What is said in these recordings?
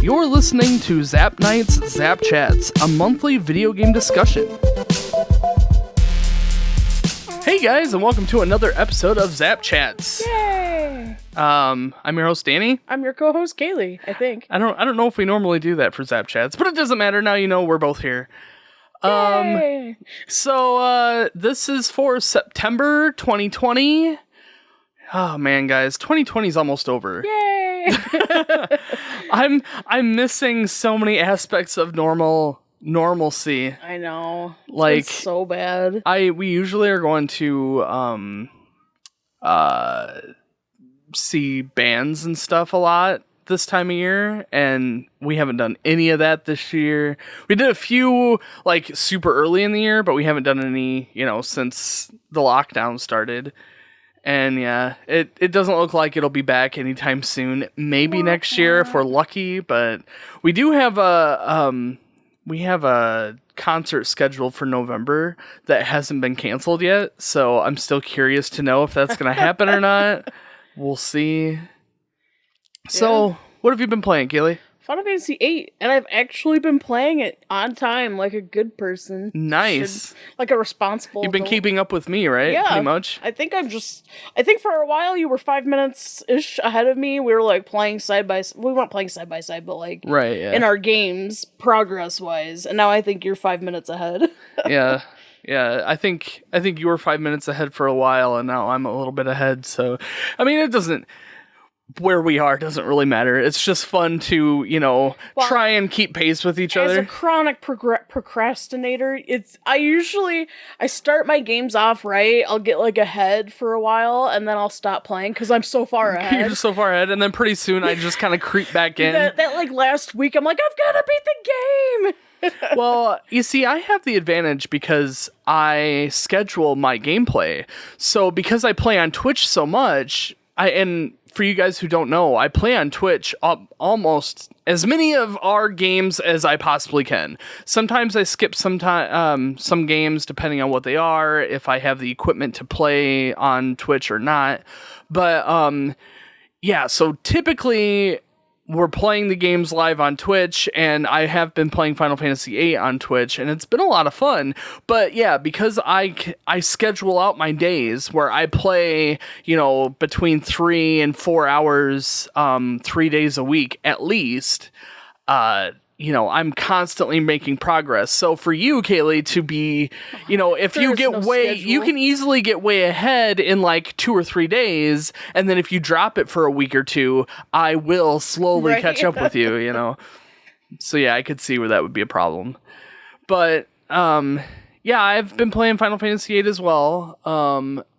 You're listening to Zap Night's Zap Chats, a monthly video game discussion. Hey guys, and welcome to another episode of Zap Chats. Yay! I'm your host Danny. I'm your co-host Kaylee, I think. I don't know if we normally do that for Zap Chats, but it doesn't matter. Now you know we're both here. Yay! So this is for September 2020. Oh man, guys, 2020 is almost over. Yay! I'm missing so many aspects of normalcy. I know. Like, it's so bad. We usually are going to see bands and stuff a lot this time of year, and we haven't done any of that this year. We did a few like super early in the year, but we haven't done any, since the lockdown started. And yeah, it doesn't look like it'll be back anytime soon. Maybe next year if we're lucky, but we do have a concert scheduled for November that hasn't been canceled yet, so I'm still curious to know if that's going to happen or not. We'll see. So, what have you been playing, Kaylee? Final Fantasy VIII, and I've actually been playing it on time, like a good person. Nice. Like a responsible You've been adult. keeping up with me, right? Yeah. Pretty much. I think for a while you were 5 minutes-ish ahead of me. We were like playing side by side. We weren't playing side by side, but like right, yeah. in our games, progress-wise. And now I think you're 5 minutes ahead. Yeah. Yeah, I think you were 5 minutes ahead for a while, and now I'm a little bit ahead. So, I mean, it doesn't. Where we are doesn't really matter. It's just fun to, try and keep pace with each other. As a chronic procrastinator, I start my games off right. I'll get like ahead for a while, and then I'll stop playing because I'm so far ahead. You're just so far ahead, and then pretty soon I just kind of creep back in. that like last week, I'm like, I've got to beat the game. Well, you see, I have the advantage because I schedule my gameplay. So because I play on Twitch so much, and for you guys who don't know, I play on Twitch almost as many of our games as I possibly can. Sometimes I skip some games depending on what they are, if I have the equipment to play on Twitch or not. But yeah, so typically we're playing the games live on Twitch, and I have been playing Final Fantasy VIII on Twitch, and it's been a lot of fun. But yeah, because I schedule out my days where I play, between 3 and 4 hours, 3 days a week at least, I'm constantly making progress. So for you, Kaylee, to be, if you get you can easily get way ahead in like 2 or 3 days. And then if you drop it for a week or two, I will slowly catch up with you, So yeah, I could see where that would be a problem. But, yeah, I've been playing Final Fantasy VIII as well.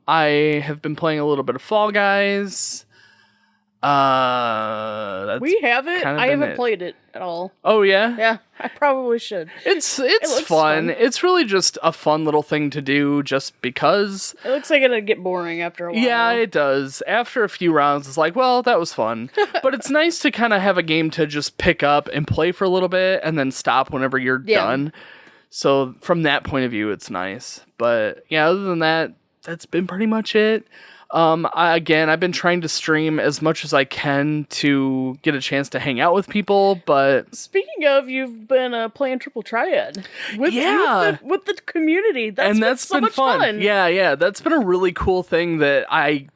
I have been playing a little bit of Fall Guys. We have it. I haven't played it at all. Oh yeah? Yeah, I probably should. It's fun. It's really just a fun little thing to do just because. It looks like it'll get boring after a while. Yeah, it does. After a few rounds, it's like, well, that was fun. But it's nice to kind of have a game to just pick up and play for a little bit and then stop whenever you're done. So from that point of view, it's nice. But yeah, other than that, that's been pretty much it. I've been trying to stream as much as I can to get a chance to hang out with people, but... Speaking of, you've been playing Triple Triad with the community. That's so much fun. Yeah, that's been a really cool thing that I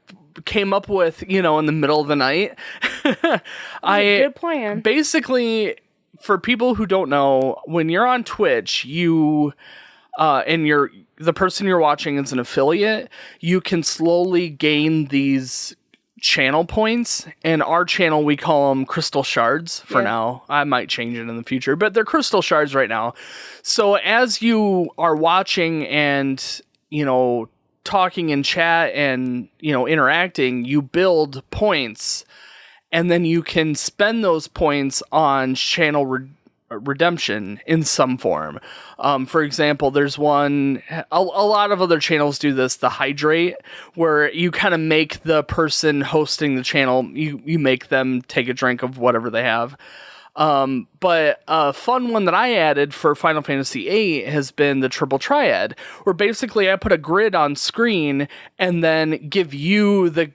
came up with, in the middle of the night. Good plan. Basically, for people who don't know, when you're on Twitch, and the person you're watching is an affiliate, you can slowly gain these channel points. And our channel, we call them crystal shards for now. I might change it in the future, but they're crystal shards right now. So as you are watching and, talking in chat and, interacting, you build points, and then you can spend those points on channel redemption in some form. For example, there's one, a lot of other channels do this, the hydrate, where you kind of make the person hosting the channel, you make them take a drink of whatever they have. But a fun one that I added for Final Fantasy VIII has been the Triple Triad, where basically I put a grid on screen and then give you the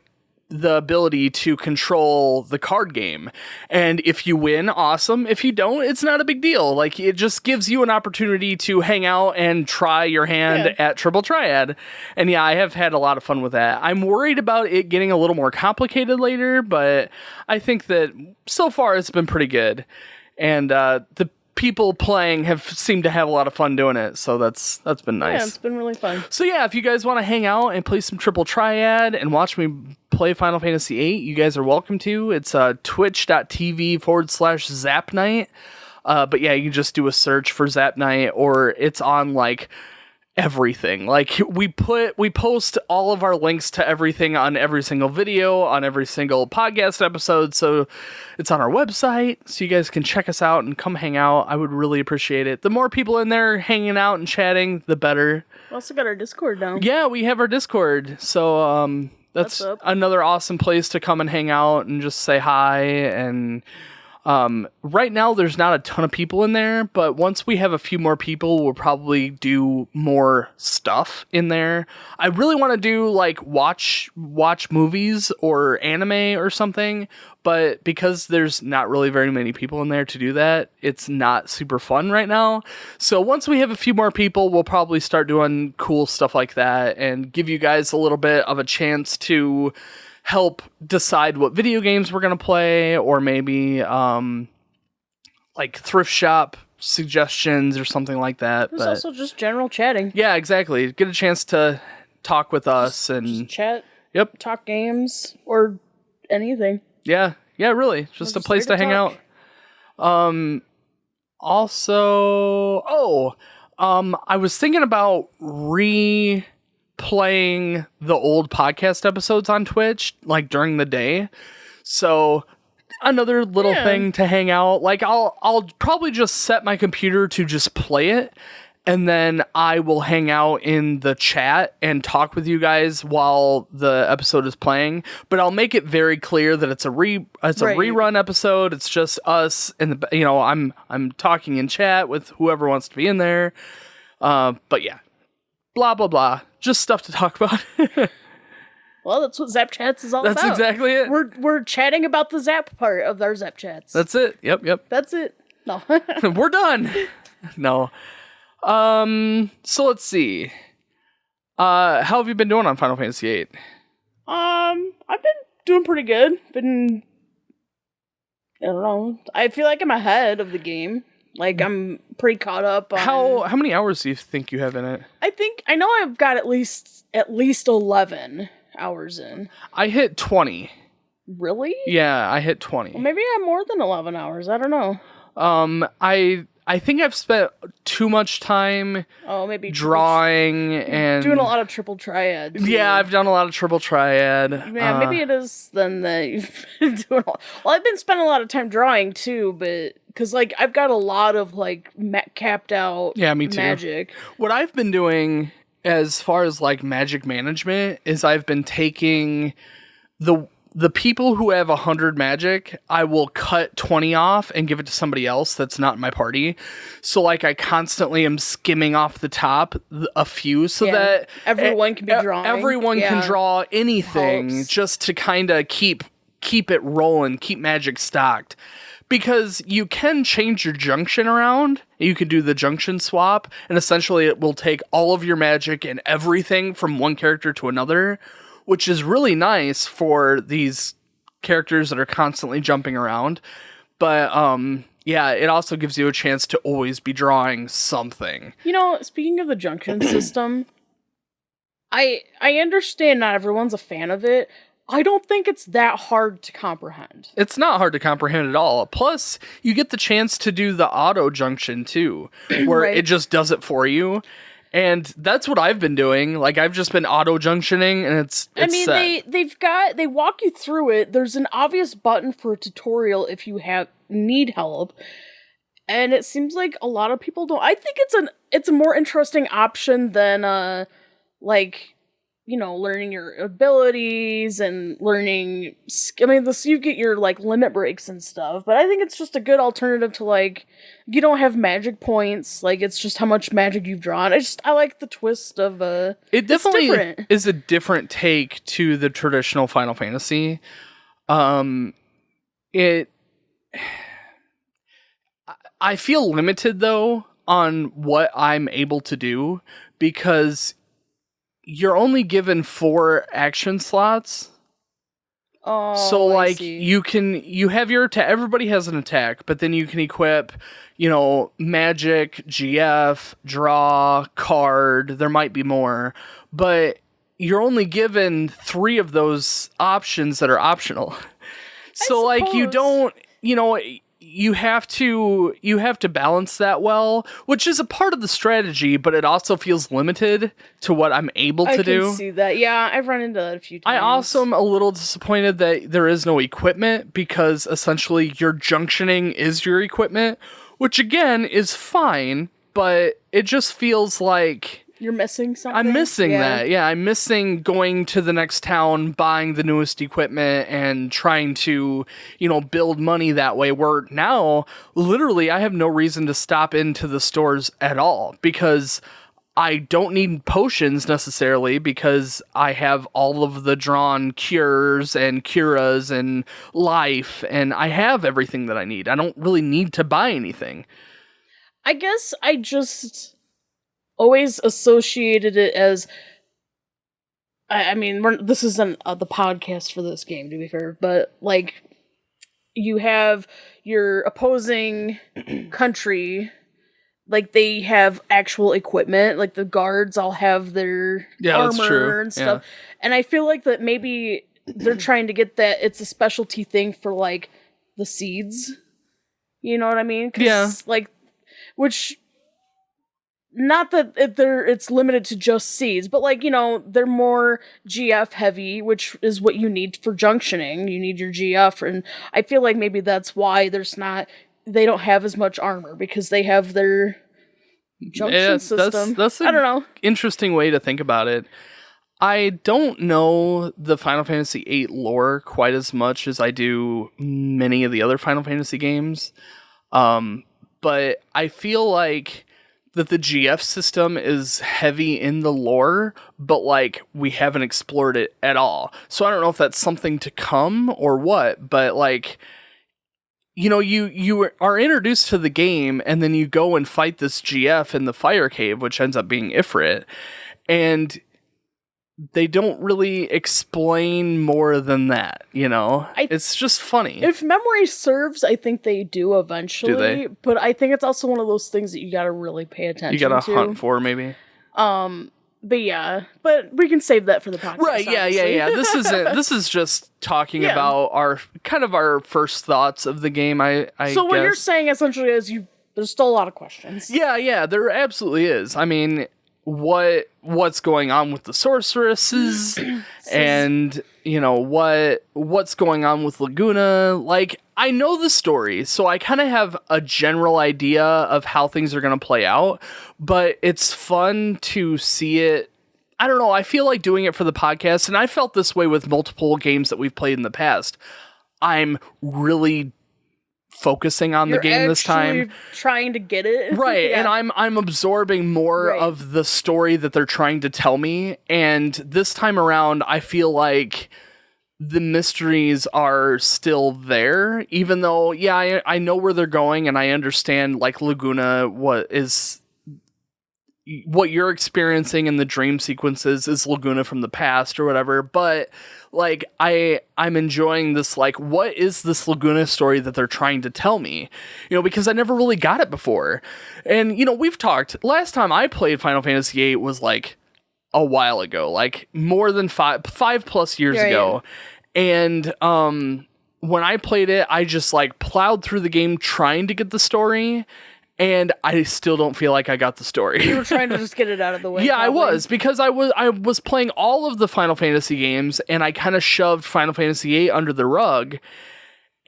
the ability to control the card game. And if you win, awesome. If you don't, it's not a big deal. Like, it just gives you an opportunity to hang out and try your hand at Triple Triad. And yeah, I have had a lot of fun with that. I'm worried about it getting a little more complicated later, but I think that so far it's been pretty good. And the people playing have seemed to have a lot of fun doing it, so that's been nice. Yeah, it's been really fun. So yeah, if you guys want to hang out and play some Triple Triad and watch me play Final Fantasy VIII, you guys are welcome to. It's twitch.tv/ZapNight. But yeah, you can just do a search for Zap Night, or it's on like everything. Like, we post all of our links to everything on every single video, on every single podcast episode, so it's on our website, so you guys can check us out and come hang out. I would really appreciate it. The more people in there hanging out and chatting, the better. We also got our Discord now. Yeah, we have our Discord, so that's another awesome place to come and hang out and just say hi. And right now there's not a ton of people in there, but once we have a few more people, we'll probably do more stuff in there. I really want to do like watch movies or anime or something, but because there's not really very many people in there to do that, it's not super fun right now. So once we have a few more people, we'll probably start doing cool stuff like that and give you guys a little bit of a chance to help decide what video games we're going to play, or maybe like thrift shop suggestions or something like that. There's also just general chatting. Yeah, exactly. Get a chance to talk with us and just chat. Yep. Talk games or anything. Yeah, really. Just a place to hang out. Also, I was thinking about playing the old podcast episodes on Twitch, like during the day. So another little thing to hang out. Like, I'll probably just set my computer to just play it, and then I will hang out in the chat and talk with you guys while the episode is playing. But I'll make it very clear that it's a rerun episode. It's just us, and I'm talking in chat with whoever wants to be in there. But yeah, blah blah blah. Just stuff to talk about. Well, that's what Zap Chats is all about. That's exactly it. We're chatting about the Zap part of our Zap Chats. That's it. Yep. That's it. No. We're done. No. So let's see. How have you been doing on Final Fantasy VIII? I've been doing pretty good. I don't know. I feel like I'm ahead of the game. Like, I'm pretty caught up on... How many hours do you think you have in it? I know I've got at least 11 hours in. I hit 20. Really? Yeah, I hit 20. Well, maybe I have more than 11 hours. I don't know. I think I've spent too much time drawing and... Doing a lot of Triple Triad. Too. Yeah, I've done a lot of Triple Triad. Yeah, maybe it is then that you've been doing a lot. Well, I've been spending a lot of time drawing too, but... Because, like, I've got a lot of, like, capped out me too. magic. What I've been doing as far as, like, magic management is I've been taking the people who have 100 magic, I will cut 20 off and give it to somebody else that's not in my party. So, like, I constantly am skimming off the top a few so that... Everyone can be drawing. Everyone can draw anything just to kind of keep it rolling, keep magic stocked. Because you can change your junction around. You can do the junction swap, and essentially it will take all of your magic and everything from one character to another, which is really nice for these characters that are constantly jumping around. But, yeah, it also gives you a chance to always be drawing something. You know, speaking of the junction system, I understand not everyone's a fan of it. I don't think it's that hard to comprehend. It's not hard to comprehend at all. Plus, you get the chance to do the auto junction too, where it just does it for you. And that's what I've been doing. Like, I've just been auto junctioning, and it's set. They walk you through it. There's an obvious button for a tutorial if you need help. And it seems like a lot of people don't. I think it's a more interesting option than learning your abilities and learning. I mean, you get your like limit breaks and stuff, but I think it's just a good alternative to like you don't have magic points. Like it's just how much magic you've drawn. I like the twist of It definitely is a different take to the traditional Final Fantasy. It. I feel limited though on what I'm able to do because you're only given 4 action slots. Oh, so I like see. you have your attack. Everybody has an attack, but then you can equip, magic, GF, draw, card. There might be more, but you're only given 3 of those options that are optional. So like you don't, you have to balance that well, which is a part of the strategy, but it also feels limited to what I'm able to do. I can see that. Yeah, I've run into that a few times. I also am a little disappointed that there is no equipment because essentially your junctioning is your equipment, which again is fine, but it just feels like you're missing something. I'm missing that. Yeah, I'm missing going to the next town, buying the newest equipment, and trying to, build money that way. Where now, literally, I have no reason to stop into the stores at all because I don't need potions necessarily because I have all of the drawn cures and curas and life, and I have everything that I need. I don't really need to buy anything. I guess I just always associated it as I mean this isn't the podcast for this game to be fair, but like you have your opposing country, like they have actual equipment, like the guards all have their armor and stuff, and I feel like that maybe they're trying to get that it's a specialty thing for like the seeds, you know what I mean? Like which not that it's limited to just seeds, but like, they're more GF heavy, which is what you need for junctioning. You need your GF, and I feel like maybe that's why they don't have as much armor because they have their junction system. That's I don't know. Interesting way to think about it. I don't know the Final Fantasy VIII lore quite as much as I do many of the other Final Fantasy games. But I feel like that the GF system is heavy in the lore, but like we haven't explored it at all. So I don't know if that's something to come or what, but like, you are introduced to the game and then you go and fight this GF in the fire cave, which ends up being Ifrit. And they don't really explain more than that, It's just funny. If memory serves, I think they do eventually. Do they? But I think it's also one of those things that you gotta really pay attention to. You gotta hunt for, maybe. But yeah, but we can save that for the podcast. Right, yeah. This is just talking about our first thoughts of the game, I So what you're saying essentially is there's still a lot of questions. Yeah, there absolutely is. I mean, what's going on with the sorceresses and what's going on with Laguna. Like, I know the story, so I kind of have a general idea of how things are going to play out, but it's fun to see it. I don't know, I feel like doing it for the podcast, and I felt this way with multiple games that we've played in the past. I'm really focusing on the game this time, trying to get it right. Yeah. And I'm absorbing more of the story that they're trying to tell me, and this time around I feel like the mysteries are still there, even though I know where they're going and I understand like Laguna, what you're experiencing in the dream sequences is Laguna from the past or whatever, but like I'm enjoying this, like, what is this Laguna story that they're trying to tell me? Because I never really got it before. And we've talked, last time I played Final Fantasy VIII was like a while ago, like more than 5+ years ago. And when I played it, I just like plowed through the game trying to get the story, and I still don't feel like I got the story. You were trying to just get it out of the way. Yeah, probably. I was, because I was playing all of the Final Fantasy games, and I kind of shoved Final Fantasy VIII under the rug.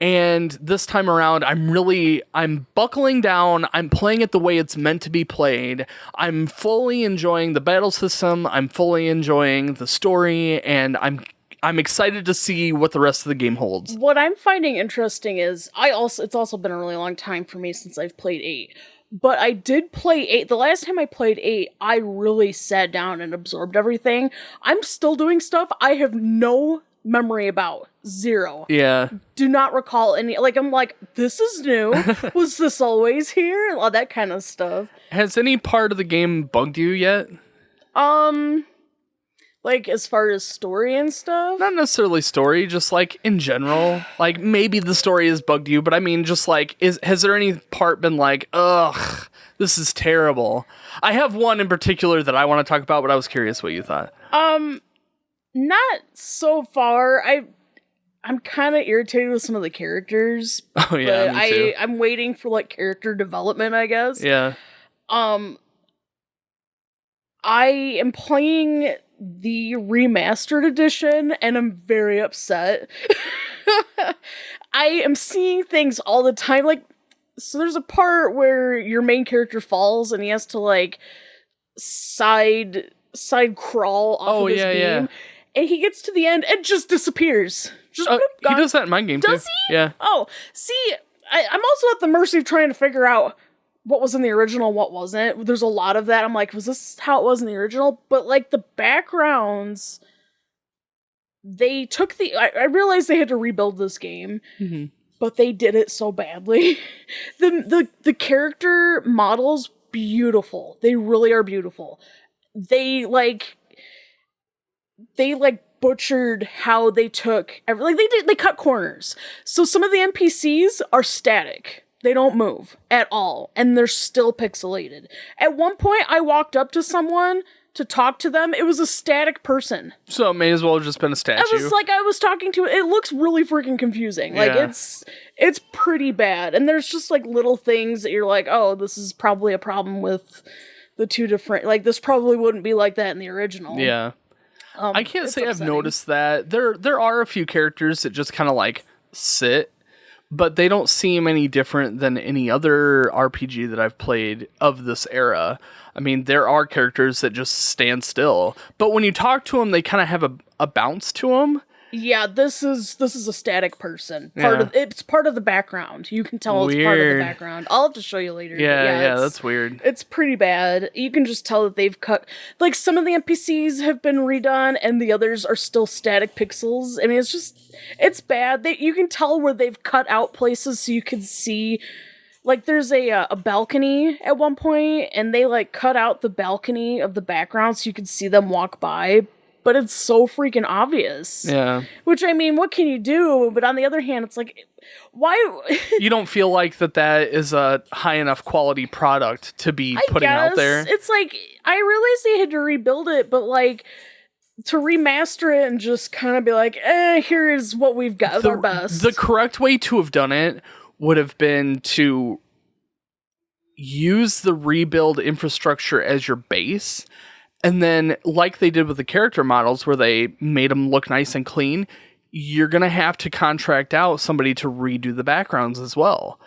And this time around, I'm buckling down. I'm playing it the way it's meant to be played. I'm fully enjoying the battle system. I'm fully enjoying the story, and I'm excited to see what the rest of the game holds. What I'm finding interesting is it's also been a really long time for me since I've played 8. But I did play 8. The last time I played 8, I really sat down and absorbed everything. I'm still doing stuff I have no memory about. 0. Yeah. Do not recall any. Like, I'm like, this is new. Was this always here? All that kind of stuff. Has any part of the game bugged you yet? Like, as far as story and stuff? Not necessarily story, just like in general. Like, maybe the story has bugged you, but I mean, just like, has there any part been like, ugh, this is terrible? I have one in particular that I want to talk about, but I was curious what you thought. Not so far. I'm kind of irritated with some of the characters. Oh yeah, but me too. I'm waiting for like character development, I guess. Yeah. I am playing the remastered edition, and I'm very upset. I am seeing things all the time. Like, so there's a part where your main character falls, and he has to like side crawl off of his beam. Yeah. And he gets to the end and just disappears. Just He does that in my game too. Does he? Yeah. Oh, see, I'm also at the mercy of trying to figure out what was in the original, what wasn't. There's a lot of that. I'm like, was this how it was in the original? But like the backgrounds, they took I realized they had to rebuild this game, but they did it so badly. The character models, beautiful. They really are beautiful. They butchered how they took they cut corners. So some of the NPCs are static. They don't move at all, and they're still pixelated. At one point, I walked up to someone to talk to them. It was a static person. So it may as well have just been a statue. I was talking to it. It looks really freaking confusing. Like, Yeah. it's pretty bad. And there's just like little things that you're like, oh, this is probably a problem with the two different, like, this probably wouldn't be like that in the original. Yeah. I can't it's say upsetting. I've noticed that. There are a few characters that just kind of like sit, but they don't seem any different than any other RPG that I've played of this era. I mean, there are characters that just stand still, but when you talk to them, they kind of have a bounce to them. Yeah, this is a static person. Yeah. It's part of the background. You can tell it's part of the background. I'll have to show you later. Yeah, that's weird. It's pretty bad. You can just tell that they've cut, like, some of the NPCs have been redone and the others are still static pixels. I mean, it's bad. You can tell where they've cut out places so you can see, like, there's a balcony at one point, and they like cut out the balcony of the background so you can see them walk by. But it's so freaking obvious. Yeah. Which, I mean, what can you do? But on the other hand, it's like, why? You don't feel like that is a high enough quality product to be putting out there? It's like, I realized they had to rebuild it, but like, to remaster it and just kind of be like, here is what we've got, our best. The correct way to have done it would have been to use the rebuild infrastructure as your base. And then, like they did with the character models, where they made them look nice and clean, you're going to have to contract out somebody to redo the backgrounds as well.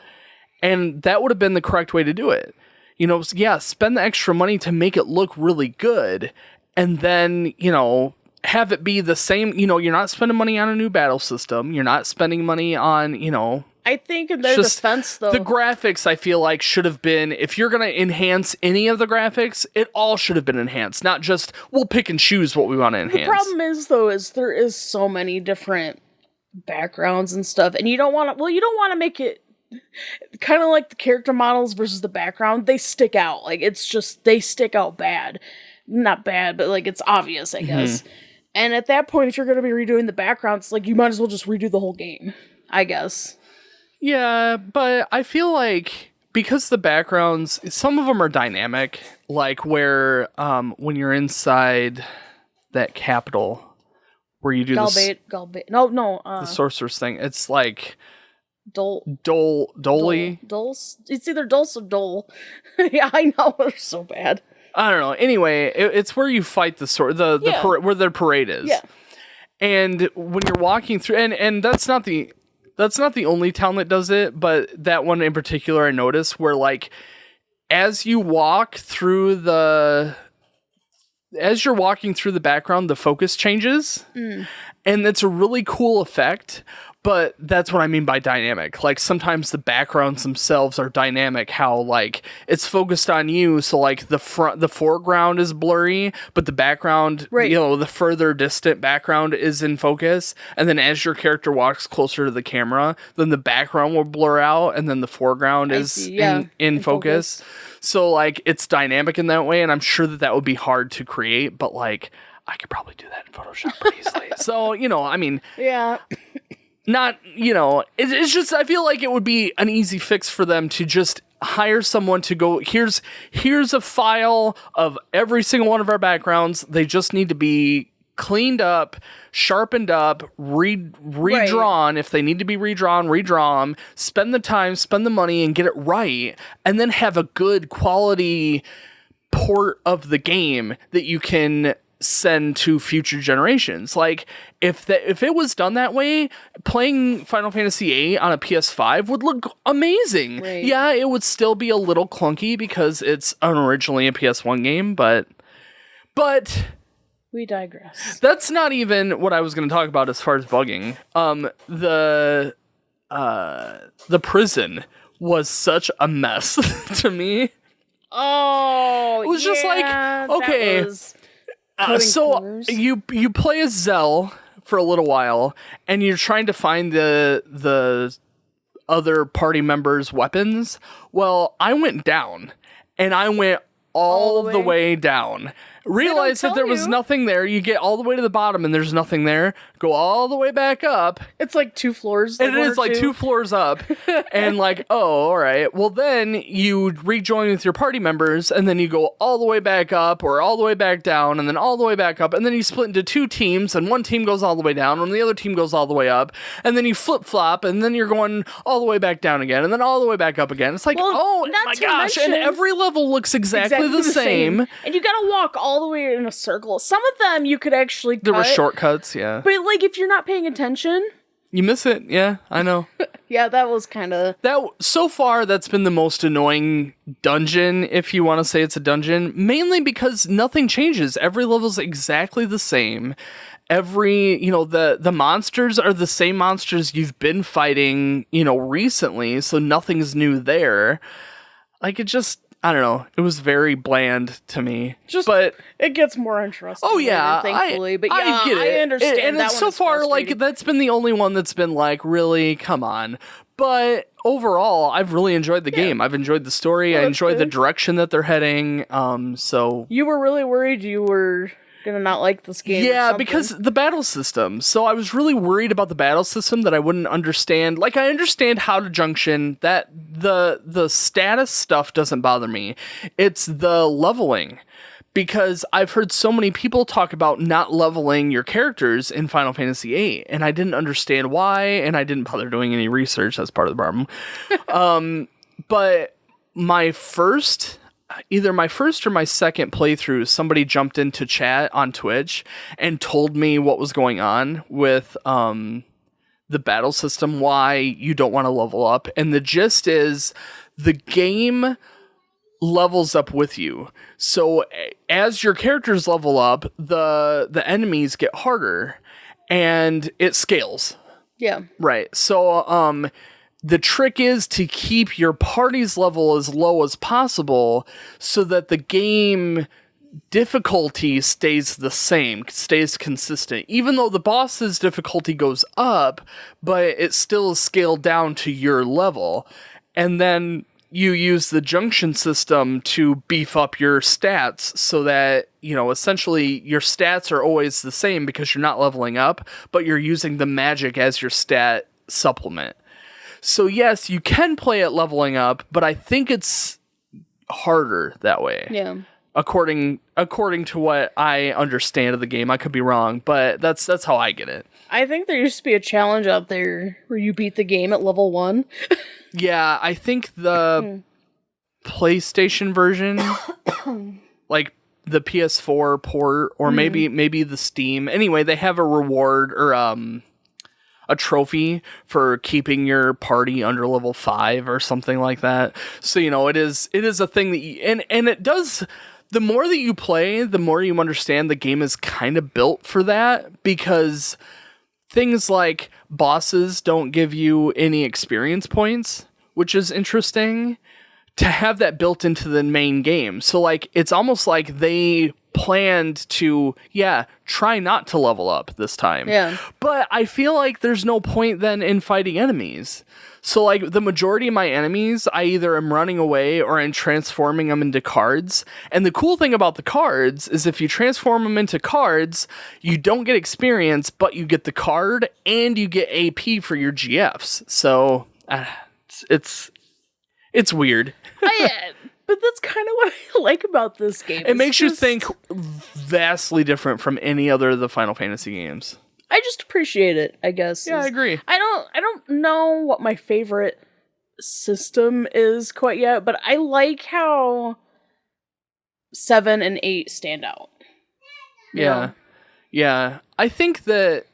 And that would have been the correct way to do it. You know, yeah, spend the extra money to make it look really good. And then, you know, have it be the same. You know, you're not spending money on a new battle system. You're not spending money on, you know... I think in their defense, though... The graphics, I feel like, should have been... If you're going to enhance any of the graphics, it all should have been enhanced. Not just, we'll pick and choose what we want to enhance. The problem is, though, is there is so many different backgrounds and stuff. And you don't want to... Well, you don't want to make it... Kind of like the character models versus the background. They stick out. Like, it's just... They stick out bad. Not bad, but, like, it's obvious, I guess. And at that point, if you're going to be redoing the backgrounds, like, you might as well just redo the whole game, I guess. Yeah, but I feel like because the backgrounds, some of them are dynamic, like where when you're inside that capital where you do the sorcerer's thing, it's like Dolly. It's either Dulce or Dole. Yeah, I know, they're so bad. I don't know. Anyway, it's where you fight the sword, where their parade is. Yeah. And when you're walking through, and that's not the that's not the only town that does it, but that one in particular I noticed where like as you're walking through the background, the focus changes. And it's a really cool effect, but that's what I mean by dynamic. Like sometimes the backgrounds themselves are dynamic, how like it's focused on you. So like the foreground is blurry, but the background, the further distant background is in focus. And then as your character walks closer to the camera, then the background will blur out and then the foreground is in focus. So like it's dynamic in that way. And I'm sure that would be hard to create, but like I could probably do that in Photoshop pretty easily. So, I mean, not, it's just, I feel like it would be an easy fix for them to just hire someone to go, here's a file of every single one of our backgrounds. They just need to be cleaned up, sharpened up, redrawn. If they need to be redrawn, redraw them, spend the time, spend the money and get it right. And then have a good quality port of the game that you can send to future generations. Like if it was done that way, playing Final Fantasy VIII on a PS5 would look amazing. Right. Yeah, it would still be a little clunky because it's originally a PS1 game, but we digress. That's not even what I was going to talk about as far as bugging. The prison was such a mess to me. Oh, it was just like, okay. So corners. you play as Zell for a little while, and you're trying to find the other party members' weapons. Well, I went down, and I went all the way down. Realized that there was nothing there. You get all the way to the bottom, and there's nothing there. Go all the way back up. It's like 2 floors. It is like 2 floors up. And like, oh, all right. Well, then you rejoin with your party members, and then you go all the way back up, or all the way back down, and then all the way back up, and then you split into 2 teams, and one team goes all the way down, and the other team goes all the way up, and then you flip-flop, and then you're going all the way back down again, and then all the way back up again. It's like, oh my gosh, and every level looks exactly the same. And you gotta walk all the way in a circle. Some of them you could actually cut. There were shortcuts, yeah. But like if you're not paying attention, you miss it. Yeah, I know. Yeah, that was kind of so far that's been the most annoying dungeon, if you want to say it's a dungeon, mainly because nothing changes. Every level's exactly the same. The monsters are the same monsters you've been fighting, recently, so nothing's new there. Like it just, I don't know. It was very bland to me. But it gets more interesting. Oh yeah, later, thankfully. But yeah, I get it. I understand. And that it's so far like that's been the only one that's been like, really, come on. But overall, I've really enjoyed the game. I've enjoyed the story. I enjoyed the direction that they're heading. So you were really worried you were gonna not like this game. Yeah, because the battle system. So I was really worried about the battle system that I wouldn't understand. Like I understand how to junction, that the status stuff doesn't bother me. It's the leveling. Because I've heard so many people talk about not leveling your characters in Final Fantasy VIII, and I didn't understand why, and I didn't bother doing any research. That's part of the problem. But either my first or my second playthrough, somebody jumped into chat on Twitch and told me what was going on with the battle system, why you don't want to level up. And the gist is the game levels up with you. So as your characters level up, the enemies get harder and it scales. Yeah. Right. So the trick is to keep your party's level as low as possible so that the game difficulty stays the same, stays consistent. Even though the boss's difficulty goes up, but it still is scaled down to your level. And then you use the junction system to beef up your stats so that, essentially your stats are always the same because you're not leveling up, but you're using the magic as your stat supplement. So yes, you can play it leveling up, but I think it's harder that way. Yeah. According to what I understand of the game. I could be wrong, but that's how I get it. I think there used to be a challenge out there where you beat the game at level 1. Yeah, I think the PlayStation version, like the PS4 port, or maybe the Steam. Anyway, they have a reward or a a trophy for keeping your party under level 5 or something like that. So, it is a thing that and it does, the more that you play, the more you understand the game is kind of built for that, because things like bosses don't give you any experience points, which is interesting to have that built into the main game. So like, it's almost like they planned to, try not to level up this time. Yeah. But I feel like there's no point then in fighting enemies. So like, the majority of my enemies, I either am running away or I'm transforming them into cards. And the cool thing about the cards is if you transform them into cards, you don't get experience, but you get the card and you get AP for your GFs. So it's weird. But that's kind of what I like about this game. It makes you think vastly different from any other of the Final Fantasy games. I just appreciate it, I guess. Yeah, I agree. I don't know what my favorite system is quite yet, but I like how 7 and 8 stand out. Yeah. Yeah. I think that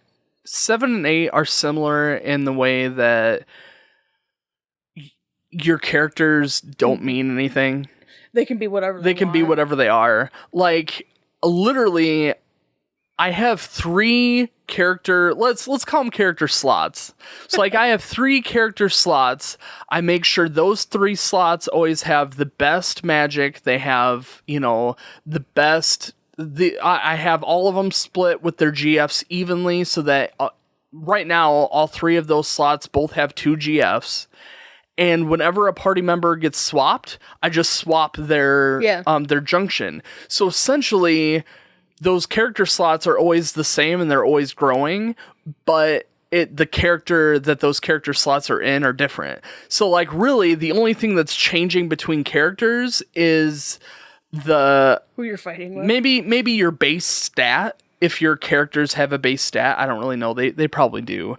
7 and 8 are similar in the way that your characters don't mean anything. They can be whatever they can be whatever they are. Like, literally, I have 3 character, let's call them character slots. So like, I have 3 character slots. I make sure those 3 slots always have the best magic. They have, the best, I have all of them split with their GFs evenly, so that right now all 3 of those slots both have 2 GFs. And whenever a party member gets swapped, I just swap their junction. So essentially, those character slots are always the same and they're always growing, but the character that those character slots are in are different. So like, really, the only thing that's changing between characters is who you're fighting with. Maybe your base stat. If your characters have a base stat, I don't really know. They probably do.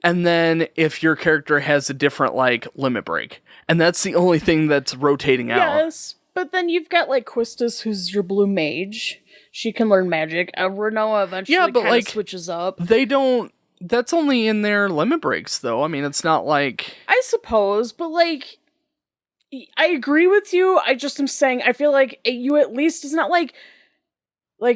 And then if your character has a different, like, limit break. And that's the only thing that's rotating out. Yes, but then you've got, like, Quistis, who's your blue mage. She can learn magic. Renoa eventually kind of switches up. They don't... That's only in their limit breaks, though. I mean, it's not like... I suppose, but, like... I agree with you. I just am saying, I feel like you at least... It's not like,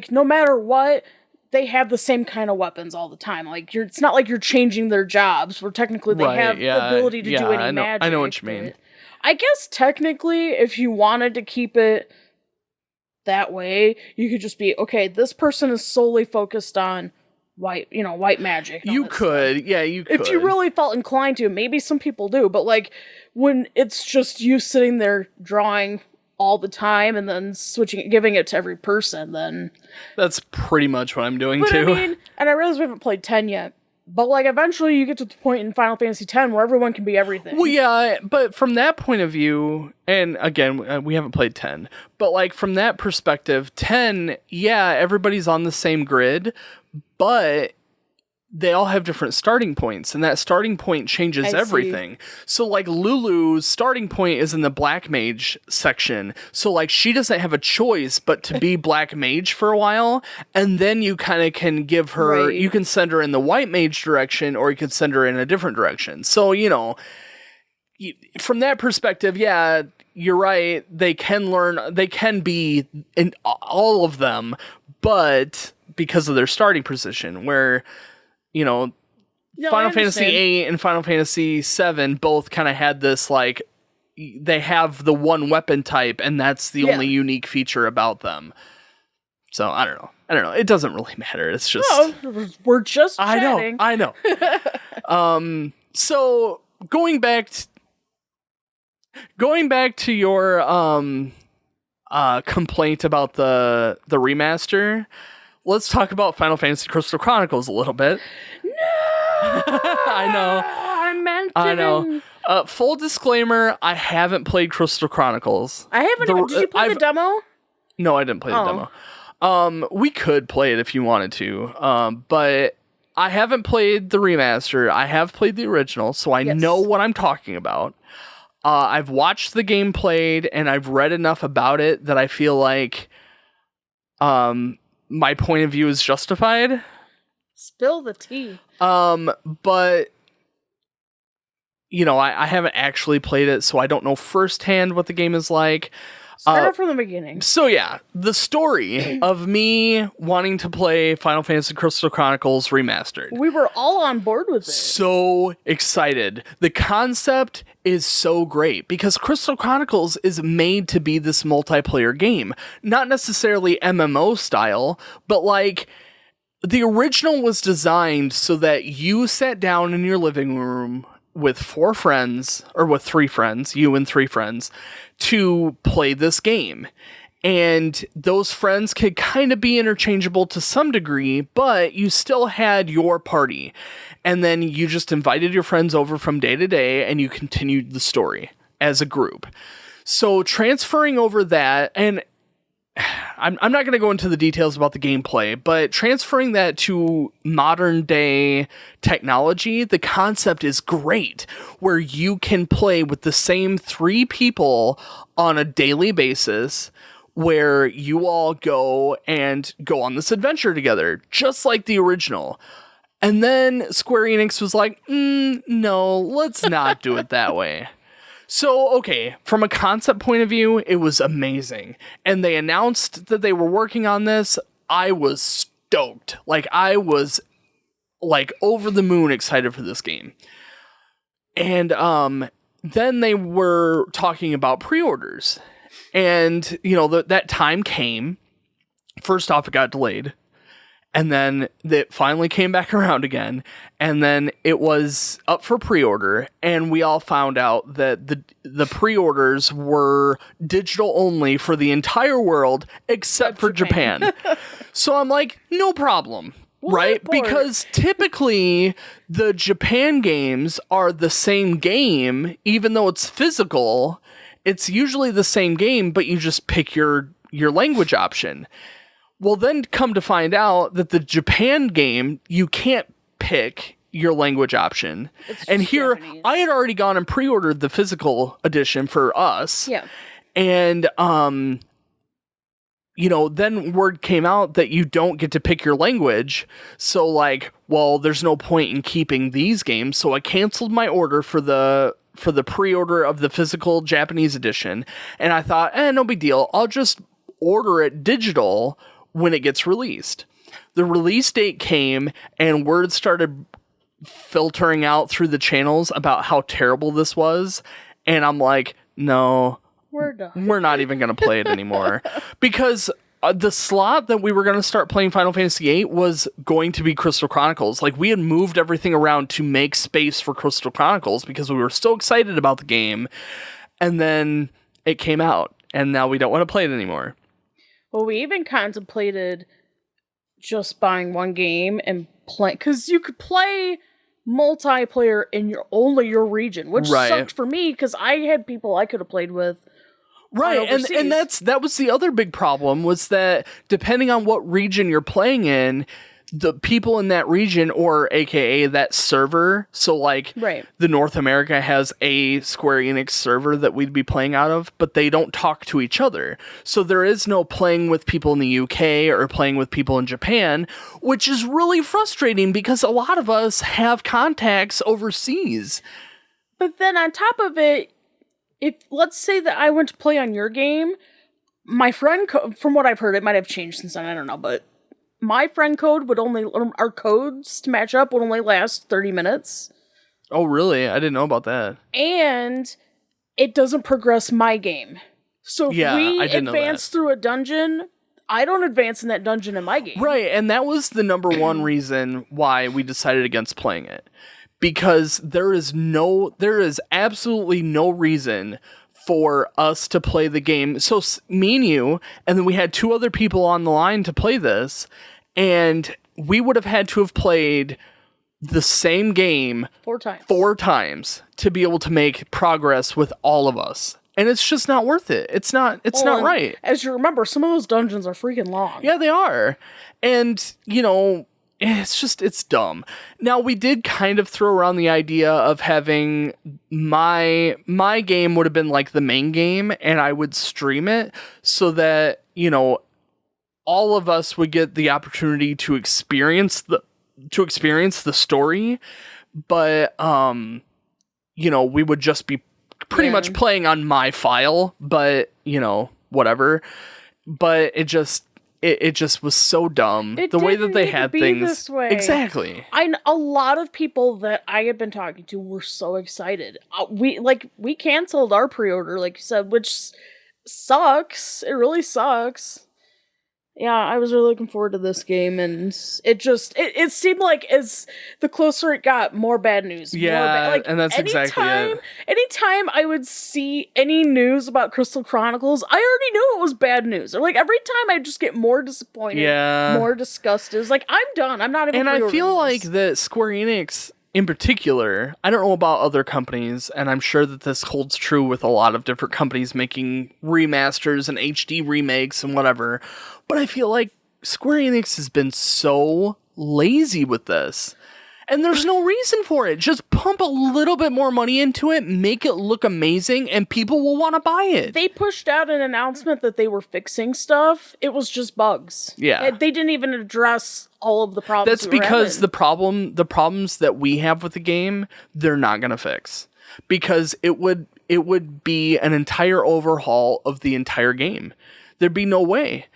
no matter what... They have the same kind of weapons all the time. Like, it's not like you're changing their jobs, where technically they have the ability to do any magic. I know what you mean. I guess technically, if you wanted to keep it that way, you could just be, okay, this person is solely focused on white magic. You could. If you really felt inclined to. Maybe some people do, but like, when it's just you sitting there drawing all the time and then giving it to every person, then... That's pretty much what I'm doing, too. I mean, and I realize we haven't played 10 yet, but like, eventually you get to the point in Final Fantasy X where everyone can be everything. Well, yeah, but from that point of view, and again, we haven't played 10, but like, from that perspective, 10, everybody's on the same grid, but... they all have different starting points, and that starting point changes everything. So, like, Lulu's starting point is in the Black Mage section. So, like, she doesn't have a choice but to be Black Mage for a while, and then you kind of can give her... You can send her in the White Mage direction, or you can send her in a different direction. So, from that perspective, you're right. They can be in all of them, but because of their starting position, where... Final Fantasy VIII and Final Fantasy VII both kind of had this, like, they have the one weapon type, and that's the only unique feature about them. So, I don't know. It doesn't really matter. It's just... No, we're just chatting. I know. So, going back to your complaint about the remaster... Let's talk about Final Fantasy Crystal Chronicles a little bit. No! I know. I know. Full disclaimer, I haven't played Crystal Chronicles. I haven't. Did you play the demo? No, I didn't play the demo. We could play it if you wanted to, but I haven't played the remaster. I have played the original, so I know what I'm talking about. I've watched the game played, and I've read enough about it that I feel like... my point of view is justified. Spill the tea. But I haven't actually played it, so I don't know firsthand what the game is like. Start from the beginning. So yeah, the story of me wanting to play Final Fantasy Crystal Chronicles Remastered. We were all on board with it. So excited. The concept is so great because Crystal Chronicles is made to be this multiplayer game. Not necessarily MMO style, but like the original was designed so that you sat down in your living room with 4 friends, or with 3 friends, you and 3 friends, to play this game. And those friends could kind of be interchangeable to some degree, but you still had your party. And then you just invited your friends over from day to day, and you continued the story as a group. So transferring over that, and I'm not going to go into the details about the gameplay, but transferring that to modern day technology, the concept is great, where you can play with the same 3 people on a daily basis, where you all go on this adventure together, just like the original. And then Square Enix was like, no, let's not do it that way. So, okay, from a concept point of view, it was amazing. And they announced that they were working on this. I was stoked. I was over the moon excited for this game. And then they were talking about pre-orders. And, that time came. First off, it got delayed. And then it finally came back around again. And then it was up for pre-order. And we all found out that the pre-orders were digital only for the entire world, except for Japan. So I'm like, no problem. Right? Because typically the Japan games are the same game, even though it's physical. It's usually the same game, but you just pick your language option. Well, then come to find out that the Japan game, you can't pick your language option. And here, Japanese. I had already gone and pre-ordered the physical edition for us. Yeah. And, then word came out that you don't get to pick your language. So, there's no point in keeping these games. So I canceled my order for the pre-order of the physical Japanese edition. And I thought, no big deal. I'll just order it digital when it gets released. The release date came and word started filtering out through the channels about how terrible this was. And I'm like, no, we're done. We're not even going to play it anymore. Because the slot that we were going to start playing Final Fantasy VIII was going to be Crystal Chronicles. We had moved everything around to make space for Crystal Chronicles because we were so excited about the game. And then it came out and now we don't want to play it anymore. Well, we even contemplated just buying one game and play, because you could play multiplayer in only your region, which sucked for me because I had people I could have played with. Right, and that was the other big problem, was that depending on what region you're playing in, the people in that region, or aka that server, so the North America has a Square Enix server that we'd be playing out of, but they don't talk to each other. So there is no playing with people in the UK or playing with people in Japan, which is really frustrating because a lot of us have contacts overseas. But then on top of it, if let's say that I went to play on your game, my friend from what I've heard, it might have changed since then, I don't know, but my friend code our codes to match up would only last 30 minutes. Oh, really? I didn't know about that. And it doesn't progress my game. So if we advance through a dungeon, I don't advance in that dungeon in my game. Right, and that was the number one reason why we decided against playing it. Because there is absolutely no reason for us to play the game. So me and you, and then we had 2 other people on the line to play this, and we would have had to have played the same game 4 times to be able to make progress with all of us. And it's just not worth it. It's not right. As you remember, some of those dungeons are freaking long. Yeah, they are. And, it's dumb. Now, we did kind of throw around the idea of having my game would have been like the main game, and I would stream it so that, all of us would get the opportunity to experience to experience the story, but we would just be pretty much playing on my file, but whatever. But it just was so dumb. The way that they had things this way. Exactly. A lot of people that I had been talking to were so excited. We canceled our pre-order, like you said, which sucks. It really sucks. Yeah, I was really looking forward to this game, and it seemed like as the closer it got, more bad news. Yeah, and that's exactly it. Anytime I would see any news about Crystal Chronicles, I already knew it was bad news. Or every time I'd just get more disappointed, more disgusted. It's like, I'm done. I'm not even. And I feel like that Square Enix, in particular, I don't know about other companies, and I'm sure that this holds true with a lot of different companies making remasters and HD remakes and whatever, but I feel like Square Enix has been so lazy with this. And there's no reason for it. Just pump a little bit more money into it, make it look amazing, and people will want to buy it. They pushed out an announcement that they were fixing stuff. It was just bugs. Yeah. They didn't even address all of the problems. That's because the problems that we have with the game, they're not going to fix. Because it would be an entire overhaul of the entire game. There'd be no way.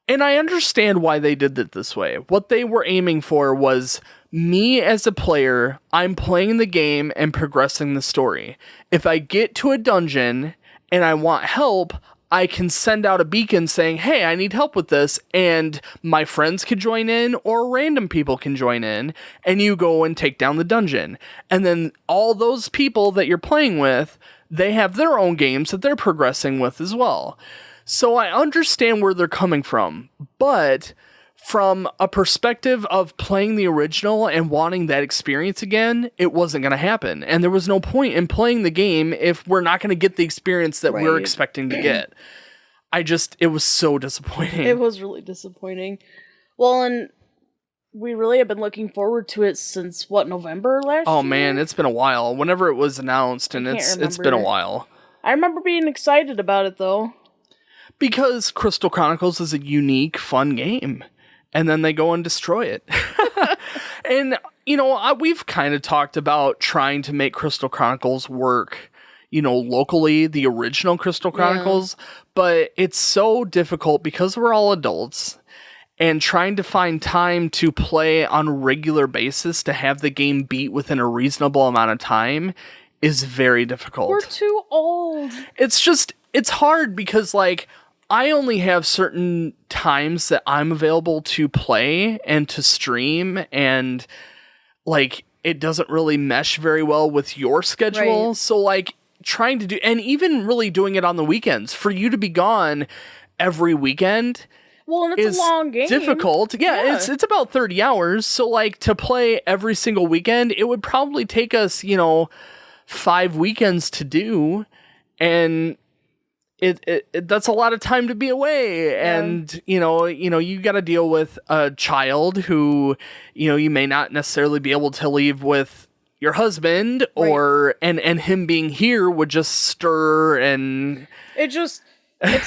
And I understand why they did it this way. What they were aiming for was me as a player, I'm playing the game and progressing the story. If I get to a dungeon and I want help, I can send out a beacon saying, hey, I need help with this, and my friends can join in or random people can join in, and you go and take down the dungeon. And then all those people that you're playing with, they have their own games that they're progressing with as well. So I understand where they're coming from, but from a perspective of playing the original and wanting that experience again, it wasn't going to happen. And there was no point in playing the game if we're not going to get the experience that we're expecting to get. It was so disappointing. It was really disappointing. Well, and we really have been looking forward to it since, November last year? Oh man, it's been a while. Whenever it was announced, and it's been a while. I remember being excited about it, though. Because Crystal Chronicles is a unique, fun game. And then they go and destroy it. And, we've kind of talked about trying to make Crystal Chronicles work, locally, the original Crystal Chronicles. Yeah. But it's so difficult because we're all adults. And trying to find time to play on a regular basis to have the game beat within a reasonable amount of time is very difficult. We're too old. It's hard because, I only have certain times that I'm available to play and to stream, and it doesn't really mesh very well with your schedule. Right. So trying to do, and even really doing it on the weekends, for you to be gone every weekend. Well, and it's a long game. Difficult. Yeah, it's about 30 hours. So to play every single weekend, it would probably take us, 5 weekends to do, and It that's a lot of time to be away, and you got to deal with a child who you may not necessarily be able to leave with your husband, or and him being here would just stir, and it's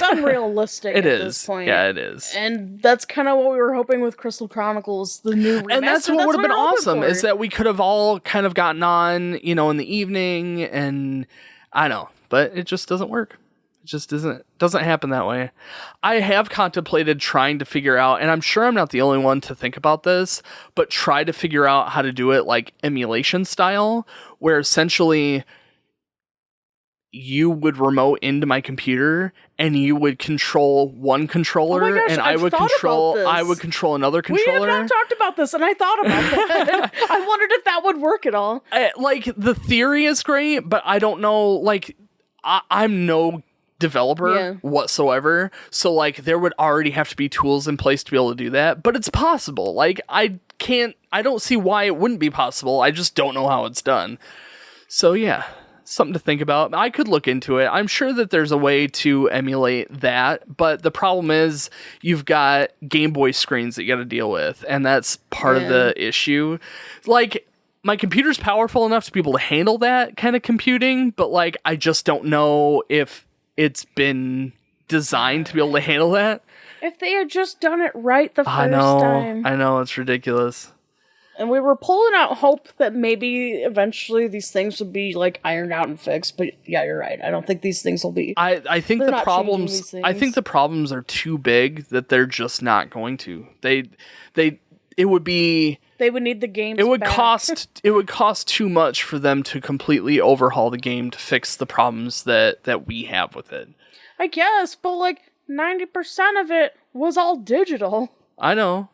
unrealistic. At this point. Yeah, it is, and that's kind of what we were hoping with Crystal Chronicles, the new remaster. And that's what would have been awesome, is that we could have all kind of gotten on, in the evening, and I know, but it just doesn't work. Just doesn't happen that way. I have contemplated trying to figure out, and I'm sure I'm not the only one to think about this, but try to figure out how to do it emulation style, where essentially you would remote into my computer and you would control one controller, and I would control another controller. We have not talked about this, and I thought about that. I wondered if that would work at all. The theory is great, but I don't know. I'm no developer whatsoever, so there would already have to be tools in place to be able to do that, but it's possible. I don't see why it wouldn't be possible. I just don't know how it's done. So yeah, something to think about. I could look into it. I'm sure that there's a way to emulate that, but the problem is you've got Game Boy screens that you got to deal with, and that's part of the issue. My computer's powerful enough to be able to handle that kind of computing, but I just don't know if it's been designed to be able to handle that. If they had just done it right the first time. I know, it's ridiculous. And we were pulling out hope that maybe eventually these things would be like ironed out and fixed. But yeah, you're right. I don't think these things will be. I think They're the not problems. changing these things. I think the problems are too big that they're just not going to. It would be. They would need the games. It would back. cost. It would cost too much for them to completely overhaul the game to fix the problems that we have with it. I guess, but like 90% of it was all digital. I know.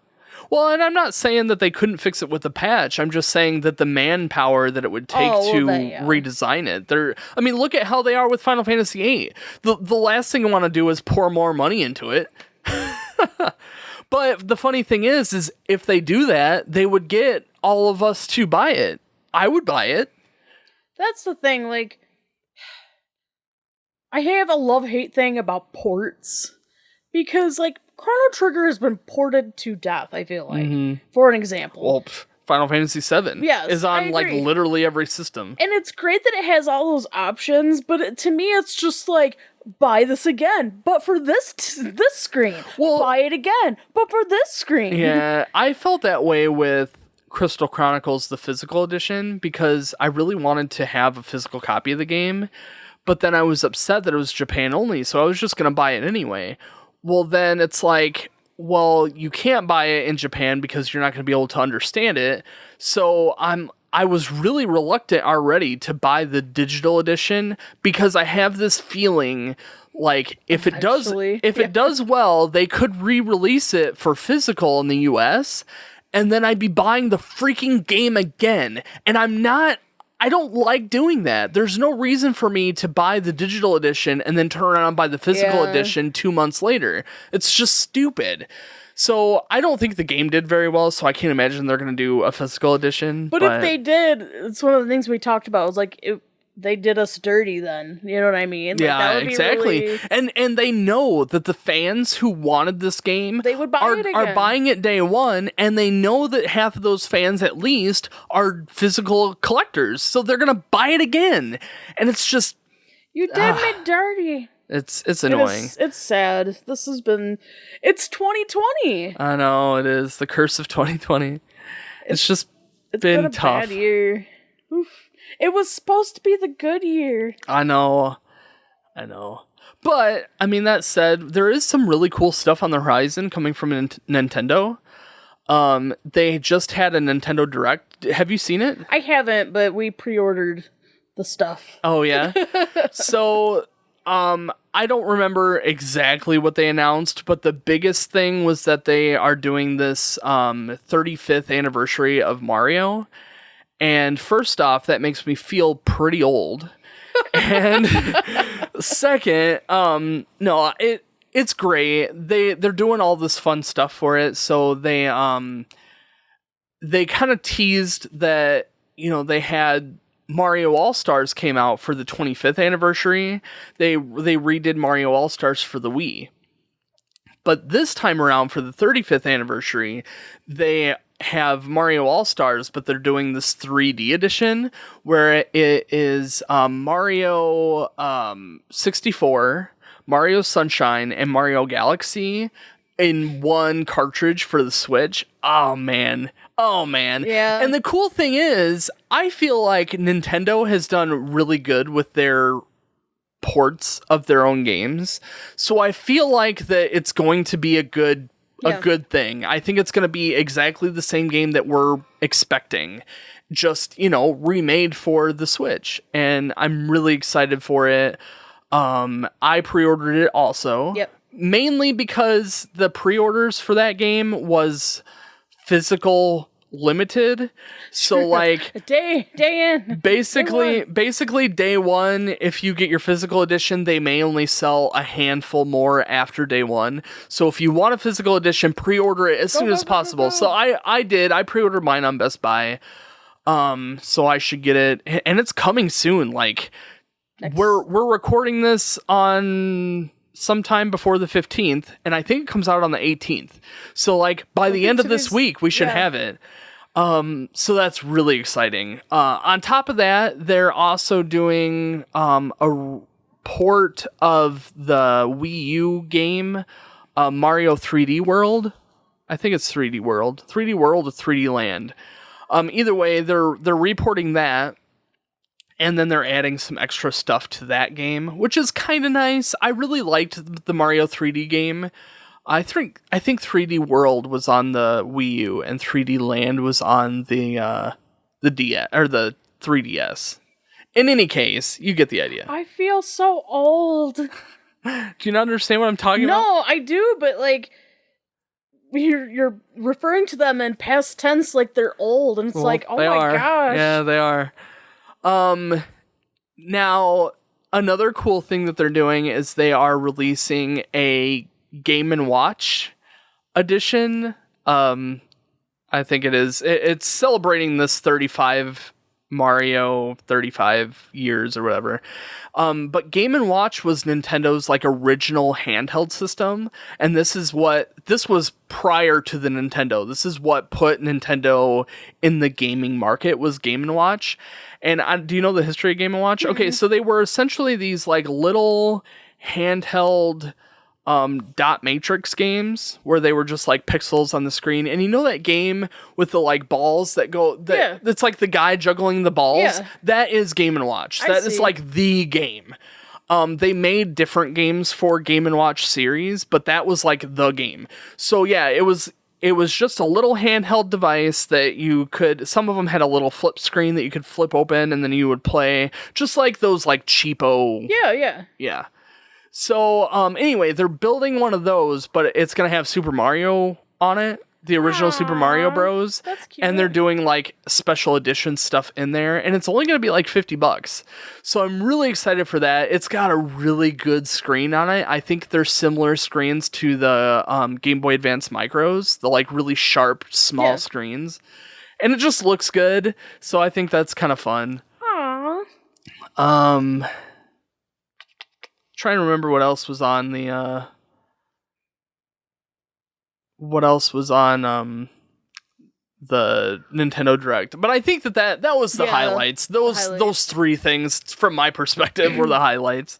Well, and I'm not saying that they couldn't fix it with a patch. I'm just saying that the manpower that it would take redesign it. I mean, look at how they are with Final Fantasy VIII. The last thing I want to do is pour more money into it. But the funny thing is if they do that, they would get all of us to buy it. I would buy it. That's the thing, like, I have a love-hate thing about ports. Because, like, Chrono Trigger has been ported to death, I feel like. For an example. Well, Final Fantasy VII is on, like, literally every system. And it's great that it has all those options, but to me it's just like, buy this again, but for this screen. Well, buy it again, but for this screen. Yeah, I felt that way with Crystal Chronicles, the physical edition, because I really wanted to have a physical copy of the game, but then I was upset that it was Japan only, so I was just going to buy it anyway. Well, then it's like, well, you can't buy it in Japan because you're not going to be able to understand it. So I was really reluctant already to buy the digital edition because I have this feeling like if it does well, they could re-release it for physical in the US, and then I'd be buying the freaking game again. And I don't like doing that. There's no reason for me to buy the digital edition and then turn around and buy the physical edition 2 months later. It's just stupid. So I don't think the game did very well, so I can't imagine they're going to do a physical edition. But if they did, it's one of the things we talked about. It was like, they did us dirty then. You know what I mean? Like, yeah, that would be exactly. Really... And they know that the fans who wanted this game they would buy it again. Are buying it day one, and they know that half of those fans at least are physical collectors, so they're going to buy it again. And it's just... You did me dirty. It's annoying. It's sad. It's 2020. I know, it is. The curse of 2020. It's just been tough. Bad year. Oof. It was supposed to be the good year. I know. But, I mean, that said, there is some really cool stuff on the horizon coming from Nintendo. They just had a Nintendo Direct. Have you seen it? I haven't, but we pre-ordered the stuff. Oh, yeah? So, I don't remember exactly what they announced, but the biggest thing was that they are doing this 35th anniversary of Mario. And first off, that makes me feel pretty old. And second, no, it's great. They're doing all this fun stuff for it. So they kind of teased that, they had Mario All-Stars came out for the 25th anniversary. They redid Mario All-Stars for the Wii. But this time around for the 35th anniversary, they have Mario All-Stars, but they're doing this 3D edition where it is Mario 64, Mario Sunshine, and Mario Galaxy in one cartridge for the Switch. Oh man. Yeah. And the cool thing is, I feel like Nintendo has done really good with their ports of their own games. So I feel like that it's going to be a good thing. I think it's going to be exactly the same game that we're expecting, just, remade for the Switch. And I'm really excited for it. I pre-ordered it also. Yep. Mainly because the pre-orders for that game was physical limited. So like day in. Basically day one, if you get your physical edition, they may only sell a handful more after day one. So if you want a physical edition, pre-order it as soon as possible. So I pre-ordered mine on Best Buy. So I should get it, and it's coming soon. Like we're recording this on sometime before the 15th, and I think it comes out on the 18th. So like by the end of this week, we should have it. So that's really exciting. On top of that, they're also doing a port of the Wii U game, Mario 3D World. I think it's 3D World. 3D World or 3D Land. Either way, they're reporting that, and then they're adding some extra stuff to that game, which is kind of nice. I really liked the Mario 3D game. I think 3D World was on the Wii U and 3D Land was on the DS or the 3DS. In any case, you get the idea. I feel so old. Do you not understand what I'm talking about? No, I do, but like you're referring to them in past tense like they're old, and it's like, oh my gosh. Yeah, they are. Now, another cool thing that they're doing is they are releasing a Game & Watch edition. I think it is. It's celebrating this 35 years or whatever. But Game & Watch was Nintendo's like original handheld system, and this was prior to the Nintendo. This is what put Nintendo in the gaming market, was Game & Watch. And do you know the history of Game & Watch? Okay, so they were essentially these like little handheld dot matrix games where they were just like pixels on the screen. And you know that game with the like balls that go that's like the guy juggling the balls? Yeah. That is Game & Watch. That is like the game. They made different games for Game & Watch series, but that was like the game. So yeah, it was just a little handheld device that you could, some of them had a little flip screen that you could flip open and then you would play, just like those like cheapo. Yeah. So, anyway, they're building one of those, but it's going to have Super Mario on it, the original Super Mario Bros. That's cute. And they're doing, like, special edition stuff in there, and it's only going to be, like, $50. So I'm really excited for that. It's got a really good screen on it. I think they're similar screens to the Game Boy Advance Micros, the, like, really sharp, small screens. And it just looks good, so I think that's kind of fun. Aww. Trying to remember what else was on the the Nintendo Direct, but I think that was the highlights. Those three things from my perspective were the highlights.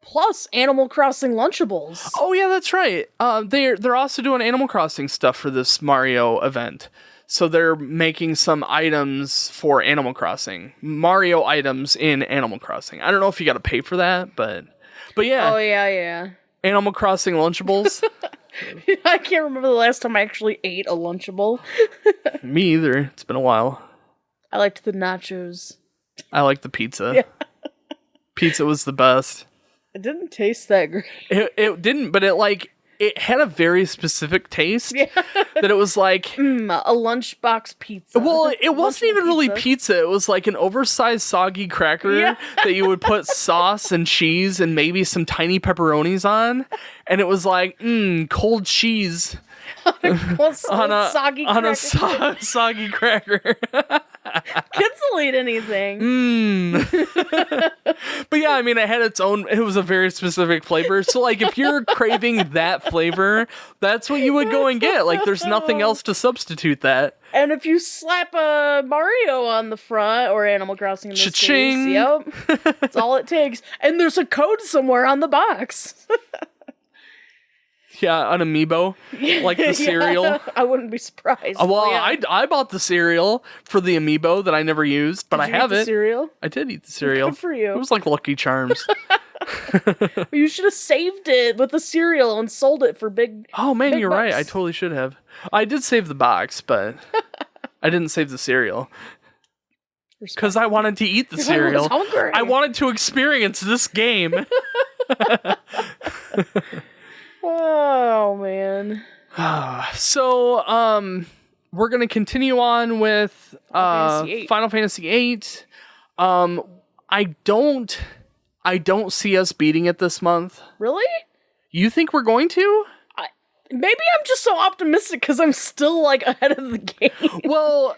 Plus Animal Crossing Lunchables. Oh yeah, that's right. They're also doing Animal Crossing stuff for this Mario event. So they're making some items for Animal Crossing. Mario items in Animal Crossing. I don't know if you got to pay for that, but yeah. Oh, yeah. Animal Crossing Lunchables. I can't remember the last time I actually ate a Lunchable. Me either. It's been a while. I liked the nachos. I liked the pizza. Yeah. Pizza was the best. It didn't taste that great. It didn't, but it had a very specific taste that it was like a lunchbox pizza. Well, it wasn't even really pizza. It was like an oversized soggy cracker that you would put sauce and cheese and maybe some tiny pepperonis on, and it was like cold cheese on a soggy cracker. Kids will eat anything. But yeah, I mean, it had its own, it was a very specific flavor. So like if you're craving that flavor, that's what you would go and get. Like there's nothing else to substitute that. And if you slap a Mario on the front, or Animal Crossing in this Cha-ching. case, yep, that's all it takes. And there's a code somewhere on the box. Yeah, an amiibo, like the cereal. I wouldn't be surprised. Well, I bought the cereal for the amiibo that I never used, but I have it. Cereal? I did eat the cereal. Good for you. It was like Lucky Charms. You should have saved it with the cereal and sold it for big. Oh man, big you're bucks. right. I totally should have. I did save the box, but I didn't save the cereal. Because I wanted to eat the cereal. I wanted to experience this game. Oh man. So, we're gonna continue on with Final Fantasy VIII. I don't see us beating it this month. Really? You think we're going to? Maybe I'm just so optimistic because I'm still like ahead of the game. Well,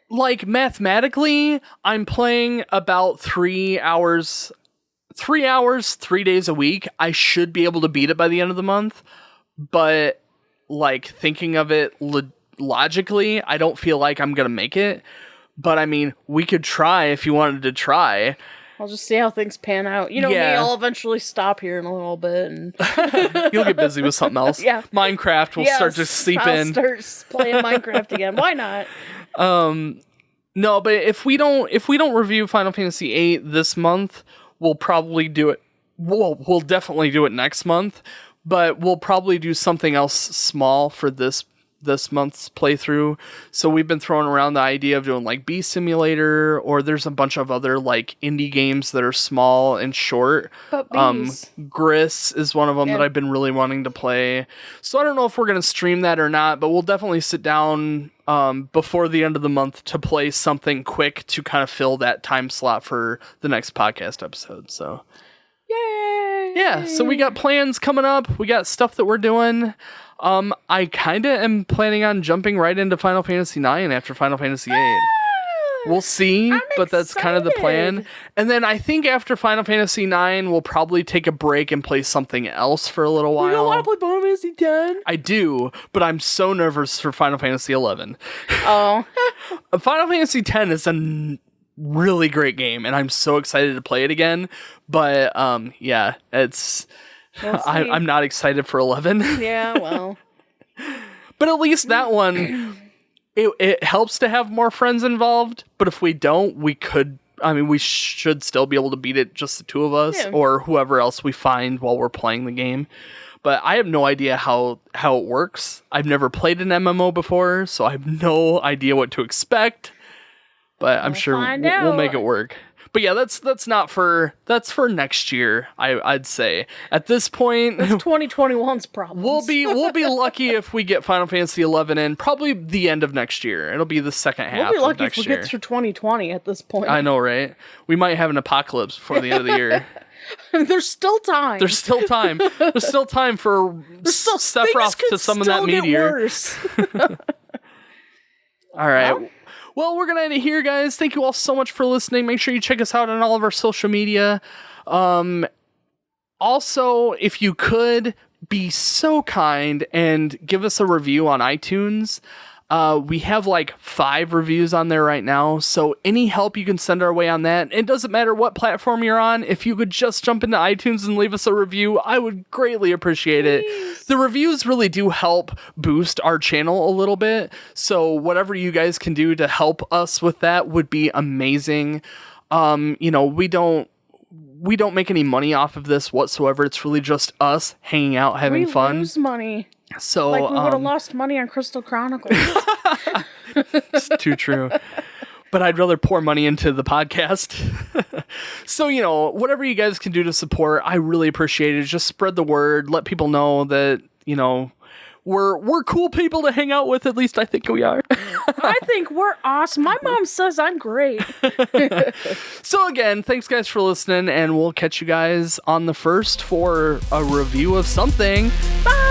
like mathematically, I'm playing about 3 hours. 3 hours, 3 days a week. I should be able to beat it by the end of the month, but like thinking of it logically, I don't feel like I'm gonna make it. But I mean, we could try if you wanted to try. I'll just see how things pan out. You know me, I'll eventually stop here in a little bit, and you'll get busy with something else. Yeah, Minecraft will start to seep in. Start playing Minecraft again. Why not? No, but if we don't review Final Fantasy VIII this month, we'll probably do it. We'll definitely do it next month, but we'll probably do something else small for this month's playthrough. So we've been throwing around the idea of doing like Bee Simulator, or there's a bunch of other like indie games that are small and short. But bees. Gris is one of them that I've been really wanting to play. So I don't know if we're going to stream that or not, but we'll definitely sit down before the end of the month to play something quick to kind of fill that time slot for the next podcast episode. So Yay! Yeah, so we got plans coming up. We got stuff that we're doing. I kind of am planning on jumping right into Final Fantasy IX after Final Fantasy VIII. We'll see, but that's kind of the plan. And then I think after Final Fantasy IX, we'll probably take a break and play something else for a little while. You don't want to play Final Fantasy X? I do, but I'm so nervous for Final Fantasy XI. Oh. Final Fantasy X is a really great game, and I'm so excited to play it again. But yeah, it's... I'm not excited for 11. Yeah, well. But at least that one... It helps to have more friends involved, but if we don't, we should still be able to beat it, just the two of us, or whoever else we find while we're playing the game. But I have no idea how it works. I've never played an MMO before, so I have no idea what to expect. But I'm sure we'll make it work. But yeah, that's for next year. I'd say at this point, it's 2021's problem. We'll be lucky if we get Final Fantasy XI in probably the end of next year. It'll be the second half. We'll be lucky of next if we year. get through 2020 at this point. I know, right? We might have an apocalypse before the end of the year. There's still time. There's still time. There's still time for Sephiroth to summon that meteor. All right. Well, we're going to end it here, guys. Thank you all so much for listening. Make sure you check us out on all of our social media. Also, if you could be so kind and give us a review on iTunes. We have like 5 reviews on there right now, so any help you can send our way on that. It doesn't matter what platform you're on. If you could just jump into iTunes and leave us a review, I would greatly appreciate it. The reviews really do help boost our channel a little bit, so whatever you guys can do to help us with that would be amazing. We don't make any money off of this whatsoever. It's really just us hanging out, having fun. We lose money. So like we would have lost money on Crystal Chronicles. It's too true. But I'd rather pour money into the podcast. So, whatever you guys can do to support, I really appreciate it. Just spread the word. Let people know that, we're cool people to hang out with. At least I think we are. I think we're awesome. My mom says I'm great. So again, thanks guys for listening, and we'll catch you guys on the 1st for a review of something. Bye!